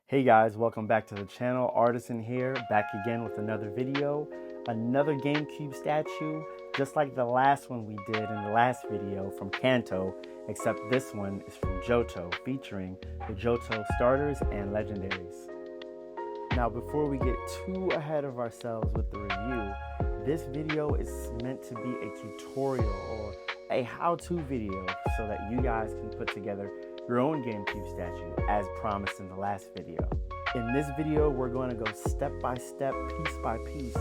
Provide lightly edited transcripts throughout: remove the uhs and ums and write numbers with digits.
Hey guys, welcome back to the channel. Artisan here, back again with another video. Another GameCube statue, just like the last one we did in the last video from Kanto, except this one is from Johto, featuring the Johto starters and legendaries. Now before we get too ahead of ourselves with the review, this video is meant to be a tutorial or a how-to video so that you guys can put together your own GameCube statue as promised in the last video. In this video, we're going to go step by step, piece by piece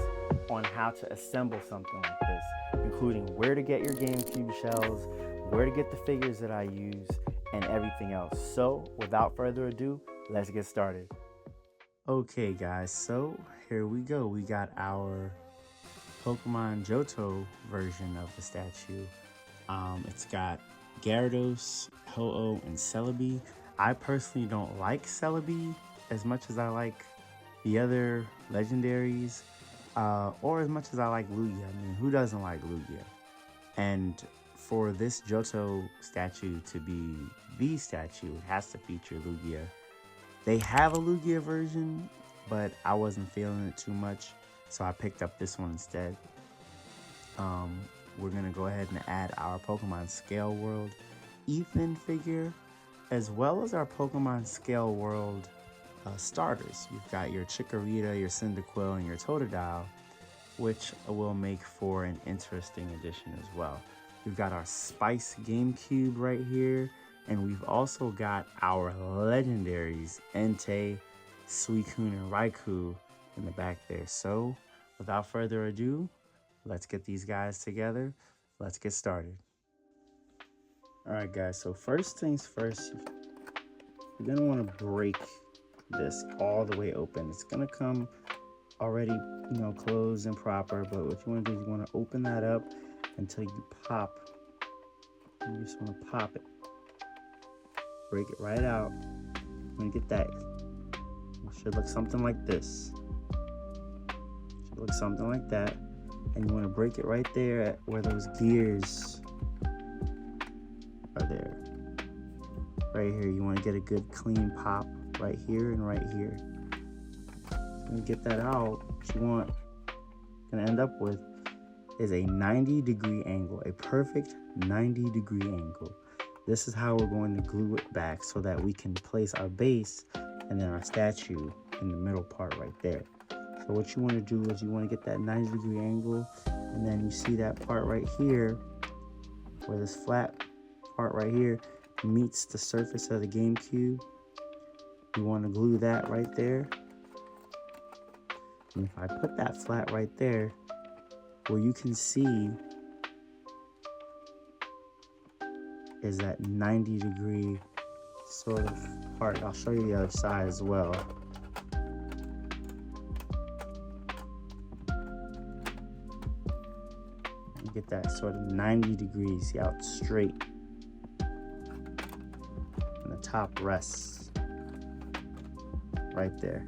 on how to assemble something like this, including where to get your GameCube shells, where to get the figures that I use, and everything else. So without further ado, let's get started. Okay guys, so here we go. We got our Pokemon Johto version of the statue. It's got Gyarados, Ho-Oh, and Celebi. I personally don't like Celebi as much as I like the other legendaries, or as much as I like Lugia. I mean, who doesn't like Lugia? And for this Johto statue to be the statue, it has to feature Lugia. They have a Lugia version, but I wasn't feeling it too much, so I picked up this one instead. We're gonna go ahead and add our Pokemon Scale World Ethan figure, as well as our Pokemon Scale World starters. You've got your Chikorita, your Cyndaquil, and your Totodile, which will make for an interesting addition as well. We've got our Spice GameCube right here, and we've also got our legendaries Entei, Suicune, and Raikou in the back there. So without further ado, let's get these guys together. Let's get started. Alright guys, so first things first, you're going to want to break this all the way open. It's going to come already, closed and proper, but what you want to do is you want to open that up until you pop. You just want to pop it. Break it right out. I'm going to get that. It should look something like this. It should look something like that. And you want to break it right there at where those gears are there. Right here, you want to get a good clean pop right here and right here. So get that out. What you want to end up with is a 90-degree angle, a perfect 90-degree angle. This is how we're going to glue it back so that we can place our base and then our statue in the middle part right there. So what you want to do is you want to get that 90-degree angle, and then you see that part right here where this flat part right here meets the surface of the GameCube. You want to glue that right there. And if I put that flat right there, where you can see is that 90-degree sort of part. I'll show you the other side as well. You get that sort of 90 degrees, see how it's straight. And the top rests right there.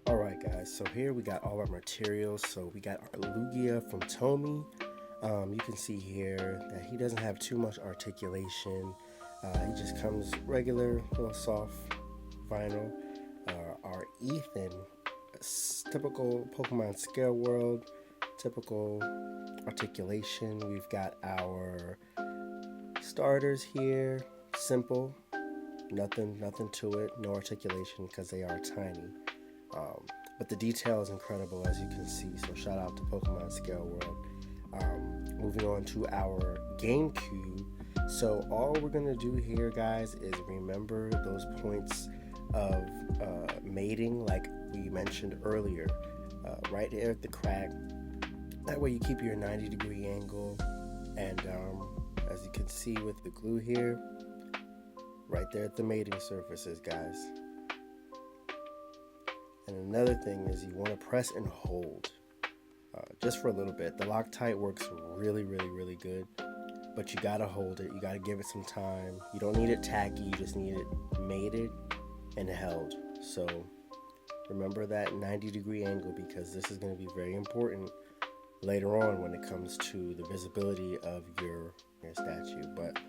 Alright guys, so here we got all our materials. So we got our Lugia from Tomy. You can see here that he doesn't have too much articulation. He just comes regular, little soft vinyl. Our Ethan, typical Pokemon Scale World, typical articulation. We've got our starters here, simple, nothing to it, no articulation because they are tiny. But the detail is incredible, as you can see, so shout out to Pokemon Scale World. Moving on to our GameCube. So all we're going to do here, guys, is remember those points of mating like we mentioned earlier, right there at the crack. That way you keep your 90-degree angle, and as you can see with the glue here, right there at the mating surfaces, guys. And another thing is you want to press and hold just for a little bit. The Loctite works really good, but you gotta hold it. You gotta give it some time. You don't need it tacky, you just need it mated and held. So remember that 90-degree angle, because this is going to be very important later on when it comes to the visibility of your statue. But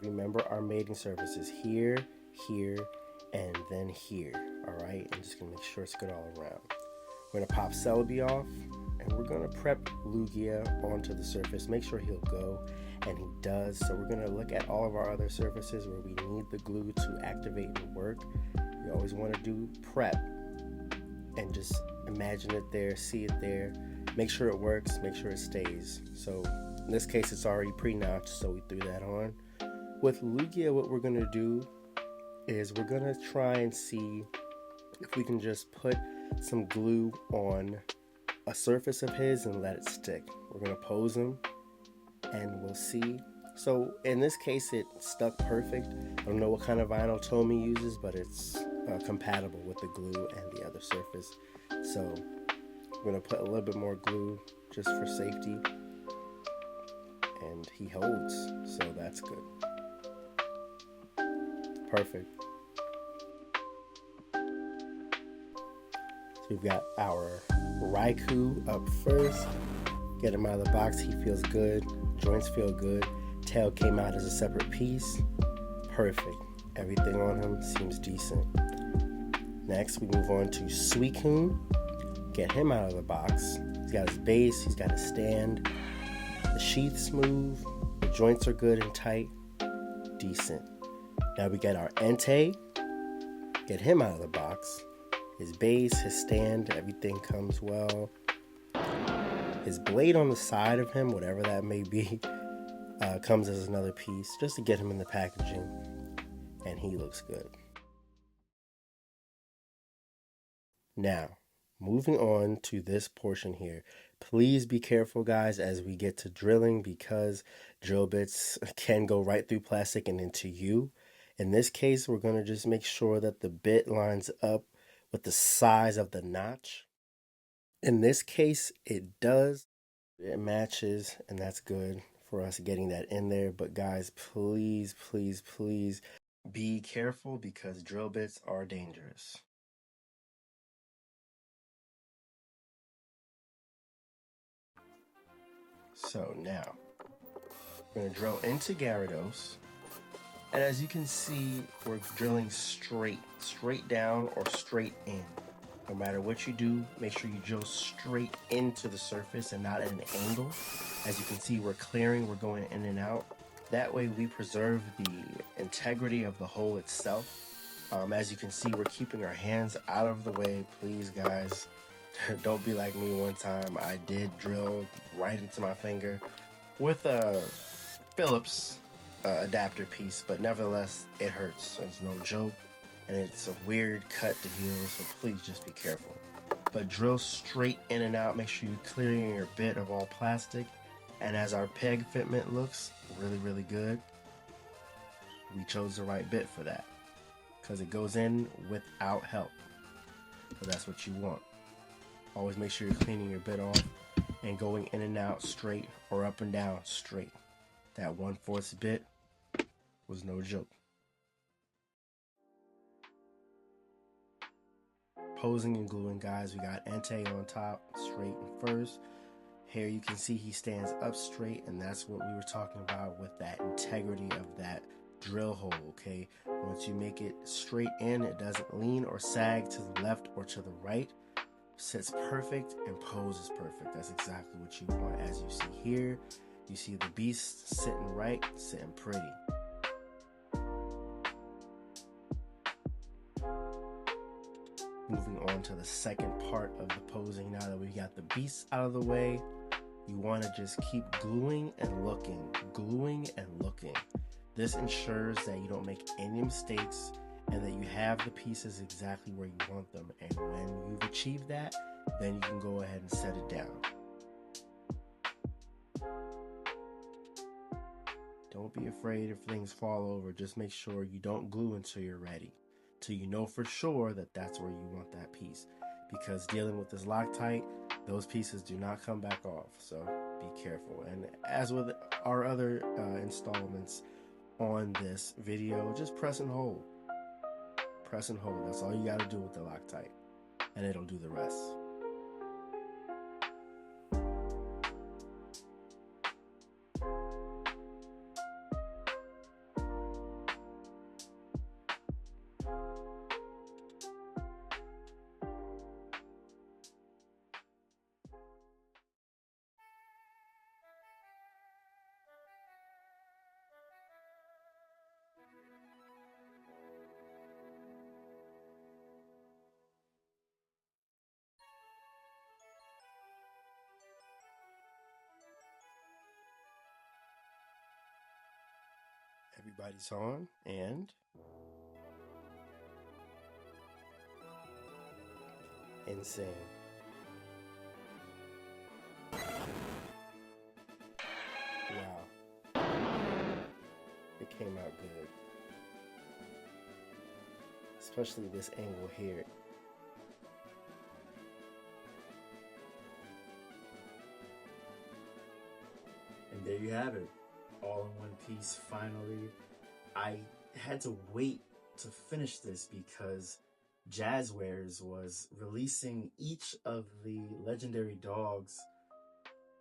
remember, our mating surface is here, here, and then here. All right, I'm just gonna make sure it's good all around. We're gonna pop Celebi off, and we're gonna prep Lugia onto the surface. Make sure he'll go, and he does. So we're gonna look at all of our other surfaces where we need the glue to activate and work. You always want to do prep and just imagine it there, see it there, make sure it works, make sure it stays. So in this case, it's already pre-notched, so we threw that on. With Lugia, what we're gonna do is we're gonna try and see if we can just put some glue on a surface of his and let it stick. We're gonna pose him and we'll see. So in this case, it stuck perfect. I don't know what kind of vinyl Tomy uses, but it's compatible with the glue and the other surface. So we're gonna put a little bit more glue just for safety, and he holds, so that's good. Perfect. So we've got our Raikou up first. Get him out of the box, he feels good, joints feel good. Tail came out as a separate piece. Perfect. Everything on him seems decent. Next, we move on to Suicune. Get him out of the box. He's got his base, he's got his stand. The sheath's smooth, the joints are good and tight. Decent. Now we get our Entei. Get him out of the box. His base, his stand, everything comes well. His blade on the side of him, whatever that may be, comes as another piece just to get him in the packaging, and he looks good. Now, moving on to this portion here. Please be careful, guys, as we get to drilling, because drill bits can go right through plastic and into you. In this case, we're going to just make sure that the bit lines up with the size of the notch. In this case, it does. It matches, and that's good for us getting that in there. But guys, please, please, please be careful, because drill bits are dangerous. So now, we're going to drill into Gyarados. And as you can see, we're drilling straight down or straight in. No matter what you do, make sure you drill straight into the surface and not at an angle. As you can see, we're clearing, we're going in and out. That way we preserve the integrity of the hole itself. As you can see, we're keeping our hands out of the way. Please, guys, don't be like me one time. I did drill right into my finger with a Phillips adapter piece, but nevertheless, it hurts. It's no joke, and it's a weird cut to heal, so please just be careful. But drill straight in and out. Make sure you're clearing your bit of all plastic. And as our peg fitment looks really, really good, we chose the right bit for that, because it goes in without help. So that's what you want. Always make sure you're cleaning your bit off and going in and out straight, or up and down straight. That 1/4 bit was no joke. Posing and gluing, guys. We got Entei on top, straight and first. Here you can see he stands up straight, and that's what we were talking about with that integrity of that drill hole, okay? Once you make it straight in, it doesn't lean or sag to the left or to the right. Sits perfect and poses perfect. That's exactly what you want. As you see here, you see the beast sitting right, sitting pretty. Moving on to the second part of the posing. Now that we got the beast out of the way, you want to just keep gluing and looking, gluing and looking. This ensures that you don't make any mistakes and that you have the pieces exactly where you want them. And when you've achieved that, then you can go ahead and set it down. Don't be afraid if things fall over. Just make sure you don't glue until you're ready, till you know for sure that that's where you want that piece. Because dealing with this Loctite, those pieces do not come back off, so be careful. And as with our other installments on this video, just press and hold. Press and hold. That's all you got to do with the Loctite, and it'll do the rest. Everybody's on, and insane. Wow. It came out good. Especially this angle here. And there you have it, all in one piece. Finally, I had to wait to finish this because Jazwares was releasing each of the legendary dogs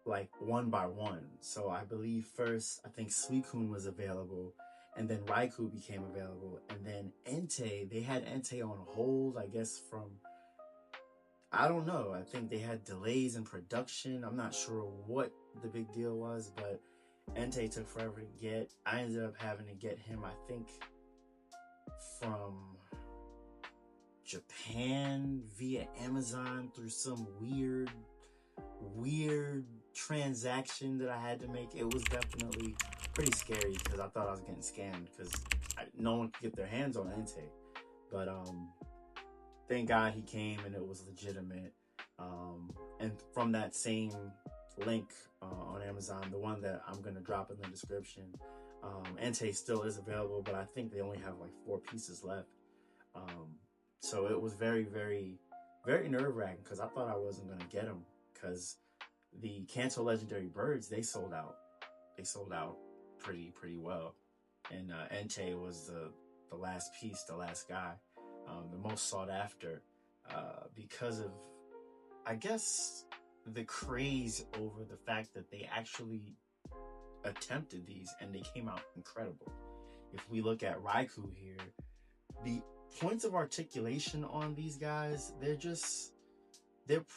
like one by one. So I believe first, I think Suicune was available, and then Raikou became available, and then Entei, they had Entei on hold, I guess from, I don't know, I think they had delays in production. I'm not sure what the big deal was, but Entei took forever to get. I ended up having to get him, I think, from Japan via Amazon through some weird transaction that I had to make. It was definitely pretty scary because I thought I was getting scammed because no one could get their hands on Entei. But thank God he came and it was legitimate. And from that same link on Amazon, the one that I'm gonna drop in the description, Entei still is available, but I think they only have like 4 pieces left. So it was very, very, very nerve-wracking because I thought I wasn't gonna get them because the Kanto Legendary Birds, they sold out. They sold out pretty well. And Entei was the last piece, the last guy, the most sought after because of, I guess, the craze over the fact that they actually attempted these and they came out incredible. If we look at Raikou here, the points of articulation on these guys, they're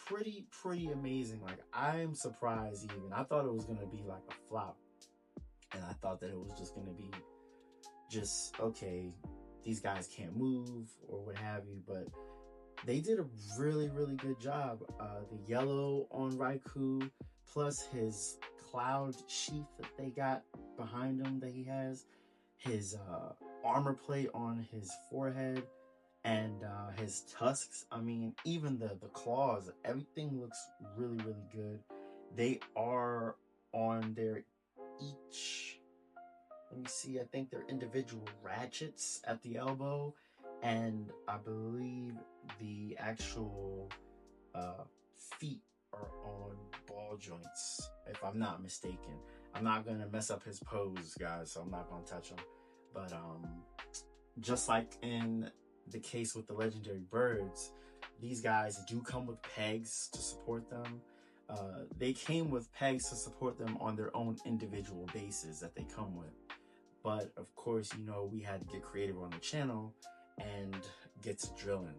pretty amazing. Like, I'm surprised even. I thought it was gonna be like a flop. And I thought that it was just gonna be just, okay, these guys can't move or what have you, but they did a really good job. The yellow on Raikou, plus his cloud sheath that they got behind him that he has, his armor plate on his forehead, and his tusks. I mean, even the claws, everything looks really good. They are on their each, let me see, I think they're individual ratchets at the elbow, and I believe the actual feet are on ball joints, if I'm not mistaken. I'm not gonna mess up his pose, guys, so I'm not gonna touch him. But just like in the case with the legendary birds, these guys do come with pegs to support them. They came with pegs to support them on their own individual bases that they come with. But of course, you know, we had to get creative on the channel and get to drilling.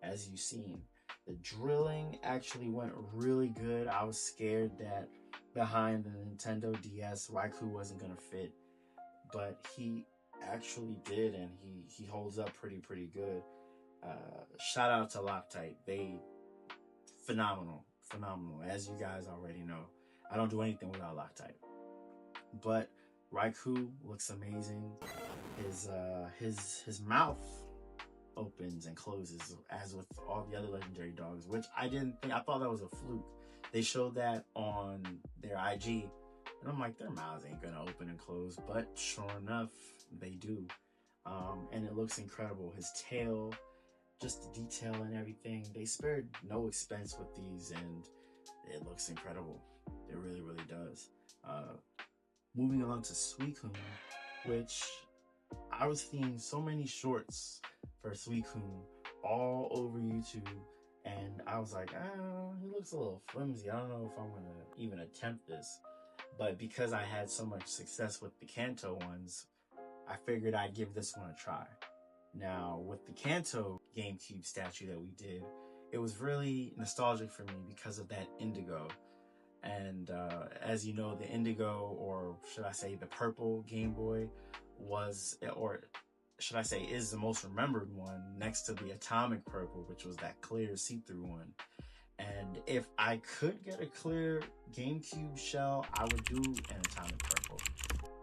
As you've seen, the drilling actually went really good. I was scared that behind the Nintendo DS, Raikou wasn't gonna fit, but he actually did, and he holds up pretty good. Shout out to Loctite. They phenomenal. As you guys already know, I don't do anything without Loctite. But Raikou looks amazing. His mouth opens and closes as with all the other legendary dogs, which I didn't think. I thought that was a fluke. They showed that on their IG, and I'm like, their mouths ain't gonna open and close, but sure enough, they do. And it looks incredible. His tail, just the detail and everything, they spared no expense with these, and it looks incredible. It really does. Moving on to Suicune, which I was seeing so many shorts for Suicune all over YouTube, and I was like, he looks a little flimsy. I don't know if I'm gonna even attempt this. But because I had so much success with the Kanto ones, I figured I'd give this one a try. Now, with the Kanto GameCube statue that we did, it was really nostalgic for me because of that indigo. And as you know, the indigo, or should I say the purple Game Boy, was, or should I say is the most remembered one next to the atomic purple, which was that clear see-through one. And if I could get a clear GameCube shell, I would do an atomic purple.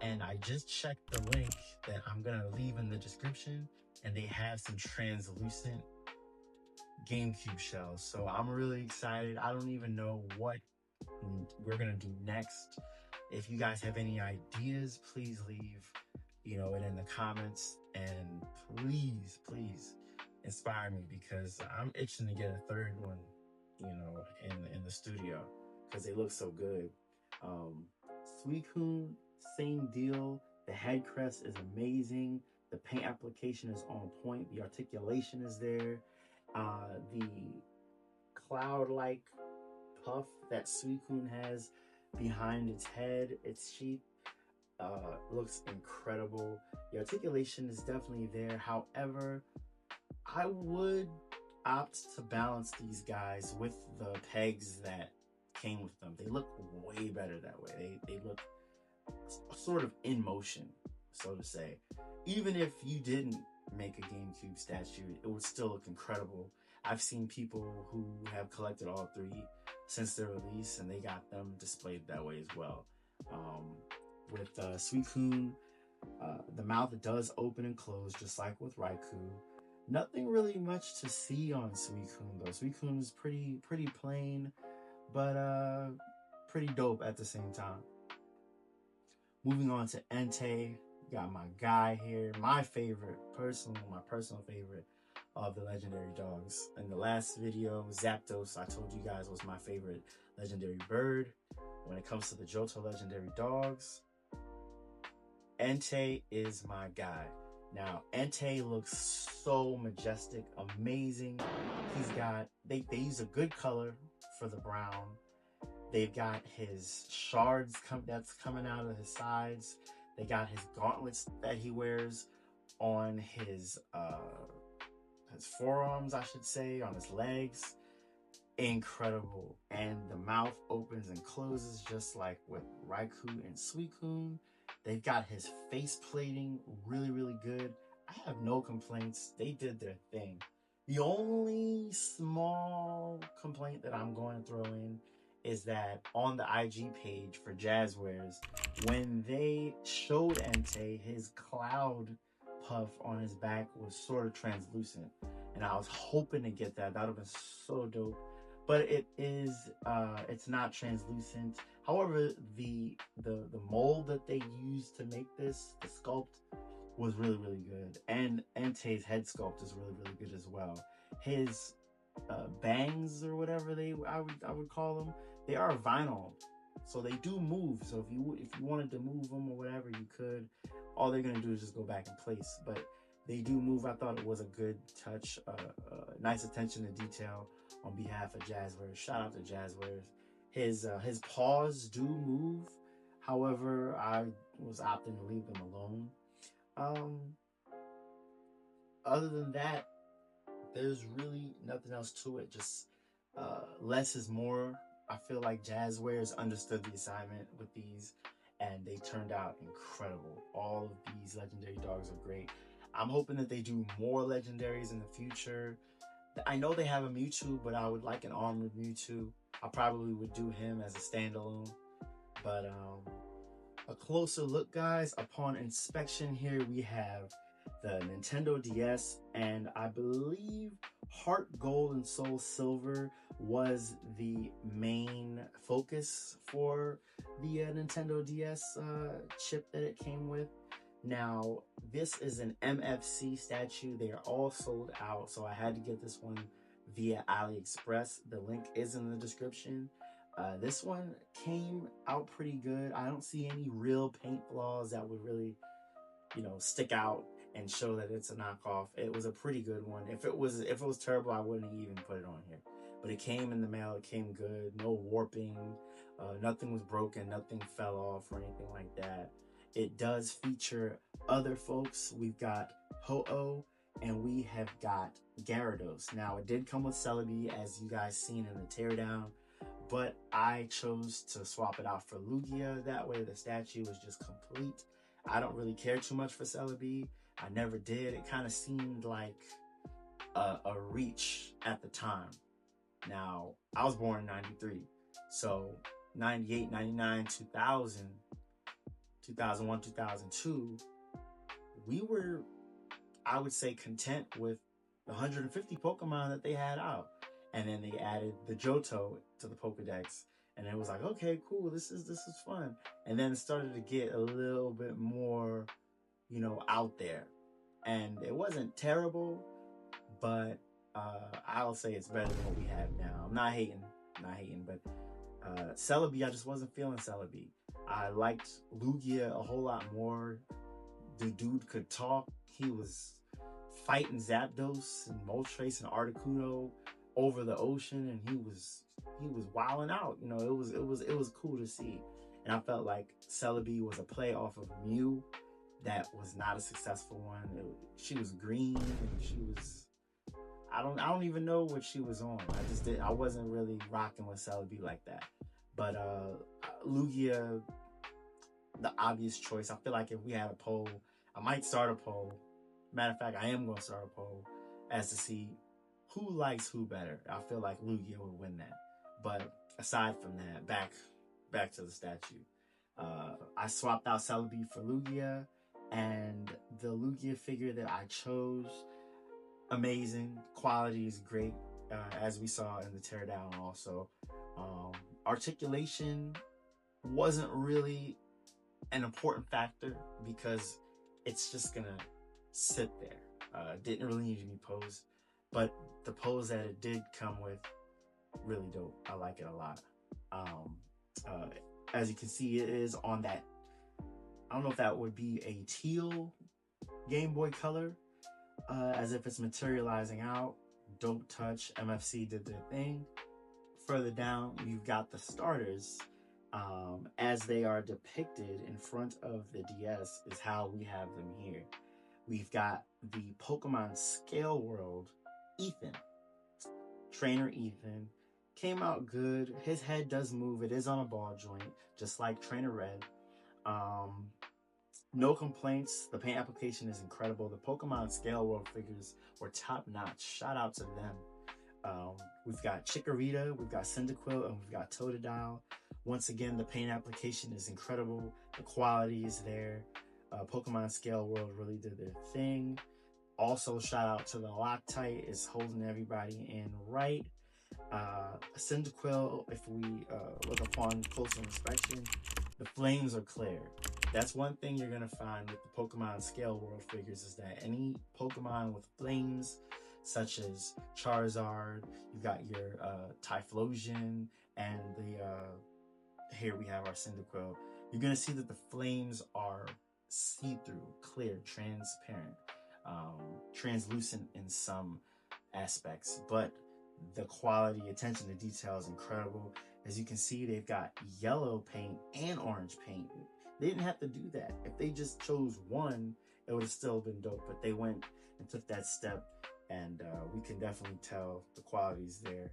And I just checked the link that I'm gonna leave in the description, and they have some translucent GameCube shells. So I'm really excited. I don't even know what we're gonna do next. If you guys have any ideas, please leave, it in the comments, and please inspire me, because I'm itching to get a third one, in the studio, because they look so good. Suicune, same deal. The head crest is amazing. The paint application is on point. The articulation is there. The cloud-like puff that Suicune has behind its head, its sheath, looks incredible. The articulation is definitely there. However, I would opt to balance these guys with the pegs that came with them. They look way better that way. They look sort of in motion, so to say. Even if you didn't make a GameCube statue, it would still look incredible. I've seen people who have collected all three since their release, and they got them displayed that way as well. With Suicune, the mouth does open and close just like with Raikou. Nothing really much to see on Suicune though. Suicune is pretty plain, but pretty dope at the same time. Moving on to Entei, got my guy here, my personal favorite of the legendary dogs. In the last video, Zapdos, I told you guys, was my favorite legendary bird. When it comes to the Johto legendary dogs, Entei is my guy. Now, Entei looks so majestic, amazing. They use a good color for the brown. They've got his shards that's coming out of his sides. They got his gauntlets that he wears on his forearms, I should say, on his legs. Incredible. And the mouth opens and closes just like with Raikou and Suicune. They've got his face plating really good. I have no complaints. They did their thing. The only small complaint that I'm going to throw in is that on the IG page for Jazwares, when they showed Entei, his cloud puff on his back was sort of translucent, and I was hoping to get that. That would have been so dope. But it's not translucent. However, the mold that they used to make this, the sculpt, was really good. And Entei's head sculpt is really good as well. His bangs, or whatever I would call them, they are vinyl, so they do move. So if you wanted to move them or whatever, you could. All they're gonna do is just go back in place, but they do move. I thought it was a good touch, nice attention to detail on behalf of Jazwares. Shout out to Jazwares. His paws do move. However, I was opting to leave them alone. Other than that, there's really nothing else to it. Just less is more. I feel like Jazwares understood the assignment with these, and they turned out incredible. All of these legendary dogs are great. I'm hoping that they do more legendaries in the future. I know they have a Mewtwo, but I would like an armored Mewtwo. I probably would do him as a standalone. But a closer look, guys, upon inspection here, we have the Nintendo DS, and I believe Heart Gold and Soul Silver was the main focus for the Nintendo DS chip that it came with. Now, this is an MFC statue. They are all sold out, so I had to get this one via AliExpress. The link is in the description. This one came out pretty good. I don't see any real paint flaws that would really, stick out and show that it's a knockoff. It was a pretty good one. If it was terrible, I wouldn't even put it on here. But it came in the mail. It came good. No warping. Nothing was broken. Nothing fell off or anything like that. It does feature other folks. We've got Ho-Oh, and we have got Gyarados. Now, it did come with Celebi, as you guys seen in the teardown, but I chose to swap it out for Lugia. That way the statue is just complete. I don't really care too much for Celebi. I never did. It kind of seemed like a reach at the time. Now, I was born in 93, so 98, 99, 2000, 2001, 2002, we were, I would say, content with the 150 Pokemon that they had out. And then they added the Johto to the Pokedex. And it was like, okay, cool, this is fun. And then it started to get a little bit more, out there. And it wasn't terrible, but I'll say it's better than what we have now. I'm not hating, but Celebi, I just wasn't feeling Celebi. I liked Lugia a whole lot more. The dude could talk. He was fighting Zapdos and Moltres and Articuno over the ocean, and he was wilding out. It was cool to see. And I felt like Celebi was a play off of Mew that was not a successful one. She was green, and she was, I don't even know what she was on. I wasn't really rocking with Celebi like that. But Lugia, the obvious choice. I feel like if we had a poll, I might start a poll. Matter of fact, I am going to start a poll as to see who likes who better. I feel like Lugia would win that. But aside from that, back to the statue. I swapped out Celebi for Lugia, and the Lugia figure that I chose, amazing. Quality is great, as we saw in the teardown also. Articulation wasn't really an important factor because it's just gonna sit there. Didn't really need to be posed, but the pose that it did come with, really dope. I like it a lot. As you can see, it is on that, I don't know if that would be a teal Game Boy Color, as if it's materializing out. Dope touch. MFC did their thing. Further down, you've got the starters, as they are depicted in front of the DS is how we have them here. We've got the Pokemon Scale World, Ethan. Trainer Ethan came out good. His head does move. It is on a ball joint, just like Trainer Red. No complaints. The paint application is incredible. The Pokemon Scale World figures were top notch. Shout out to them. We've got Chikorita, we've got Cyndaquil, and we've got Totodile. Once again, the paint application is incredible. The quality is there. Pokemon Scale World really did their thing. Also, shout out to the Loctite, is holding everybody in right. Cyndaquil, if we look upon closer inspection, the flames are clear. That's one thing you're going to find with the Pokemon Scale World figures, is that any Pokemon with flames, such as Charizard, you've got your Typhlosion, and here we have our Cyndaquil. You're going to see that the flames are see-through, clear, transparent, translucent in some aspects, but the quality, attention to detail is incredible. As you can see, they've got yellow paint and orange paint. They didn't have to do that. If they just chose one, it would have still been dope, but they went and took that step, and we can definitely tell the quality's there.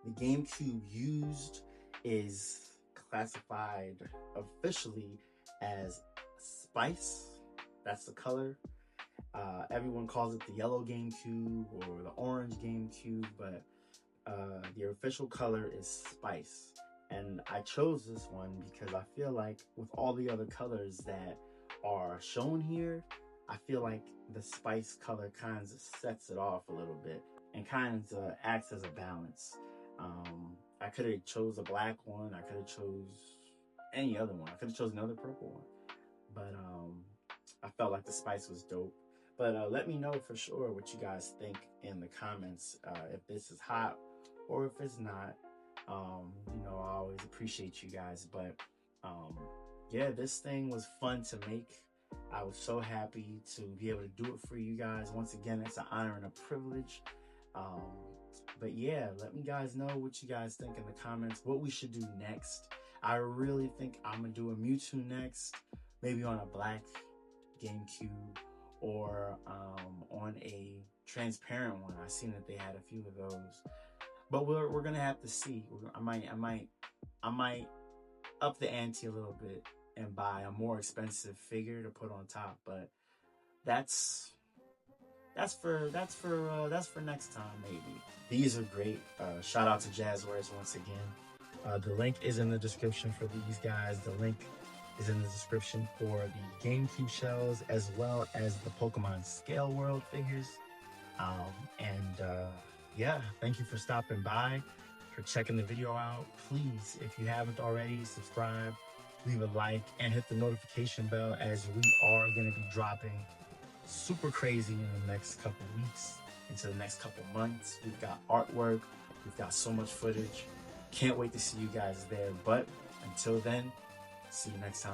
The GameCube used is classified officially as Spice. That's the color. Everyone calls it the yellow GameCube or the orange GameCube, but the official color is Spice. And I chose this one because I feel like with all the other colors that are shown here, I feel like the Spice color kind of sets it off a little bit and kind of acts as a balance. I could have chose a black one. I could have chose any other one. I could have chosen another purple one. But I felt like the Spice was dope. But let me know for sure what you guys think in the comments, if this is hot or if it's not. I always appreciate you guys. But yeah, this thing was fun to make. I was so happy to be able to do it for you guys. Once again, it's an honor and a privilege. But yeah, let me guys know what you guys think in the comments, what we should do next. I really think I'm gonna do a Mewtwo next, maybe on a black GameCube or on a transparent one. I've seen that they had a few of those, but we're gonna have to see. I might up the ante a little bit and buy a more expensive figure to put on top, but that's for next time maybe. These are great. Shout out to Jazwares once again. The link is in the description for these guys. The link is in the description for the GameCube shells, as well as the Pokemon Scale World figures. Yeah, thank you for stopping by, for checking the video out. Please, if you haven't already, subscribe, leave a like, and hit the notification bell, as we are going to be dropping super crazy in the next couple weeks, into the next couple months. We've got artwork, we've got so much footage. Can't wait to see you guys there. But until then, see you next time.